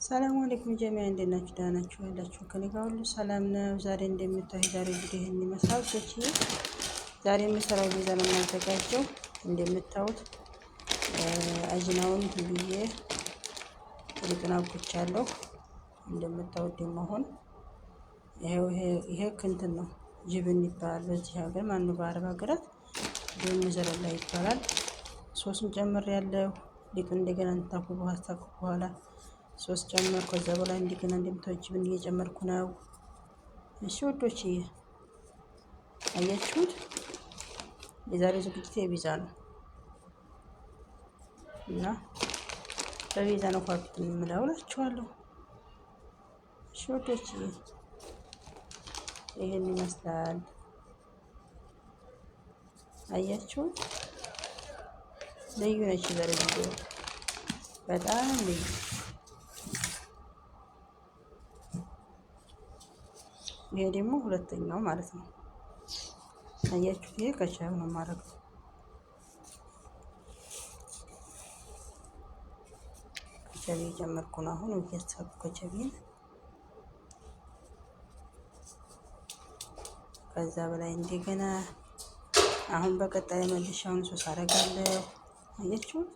ሰላም አለይኩም ጀሚያ እንዴት ናችሁ? ደህና ናችሁ ያላችሁ? ከኔ ጋር ሁሉ ሰላም ነው። ዛሬ እንደምታዩት ዛሬ እንግዲህ ይህን ይመስላል። ዛሬ የምሰራው ፒዛ ነው የማዘጋጀው። እንደምታዩት አጅናውን ብዬ ሊጡን አብኩቻለሁ። እንደምታዩት ደግሞ አሁን ይሄ ክንትን ነው ጅብን ይባላል በዚህ ሀገር ማን ነው በአረብ ሀገራት ዘረላ ይባላል። ሶስም ጨምር ያለው ሊጡን እንደገና እንታኩ በኋላ ሶስት ጨመርኩ። ከዛ በላይ እንደገና እንደምታዩት ጅብን እየጨመርኩ ነው። እሺ ወዶች አያችሁት፣ የዛሬው ዝግጅት የፒዛ ነው እና በፒዛ ነው ፋርኩት የምለው እላችኋለሁ። እሺ ወዶች ይሄን ይመስላል። አያችሁት፣ ልዩ ነች የዛሬው ቪዲዮ በጣም ልዩ። ይሄ ደግሞ ሁለተኛው ማለት ነው። አያችሁት፣ ይሄ ከቻው ነው የማደርገው። ከቻቢ ጀመርኩ ነው አሁን እየተሳኩ ከቻቢን ከዛ በላይ እንደገና አሁን በቀጣይ መልሻውን ሶስ አደርጋለሁ። አያችሁት፣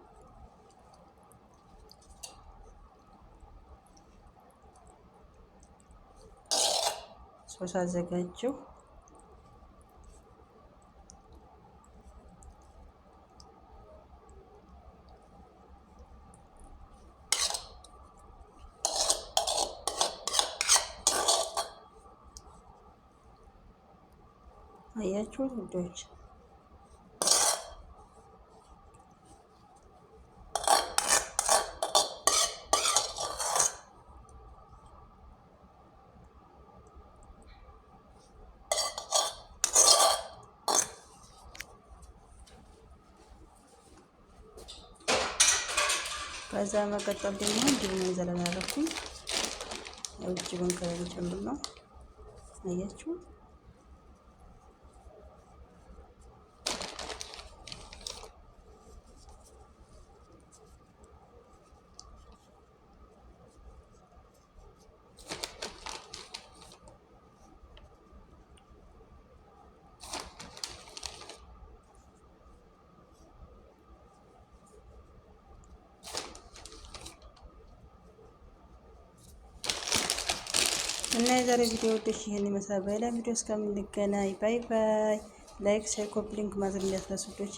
ሶስ አዘጋጀው። አያችሁት ውዶች፣ ከዛ መቀጠል ደግሞ ጅብን ዘለላ አደረኩኝ። ጅብን ከላይ ጨምር ነው። አያችሁት፣ እና የዛሬ ቪዲዮ ወዶች ይሄን ይመስላል። በሌላ ቪዲዮ እስከምንገናኝ ባይ ባይ። ላይክ፣ ሼር፣ ኮፒ ሊንክ ማድረግ እንዳትረሱ ወዶች።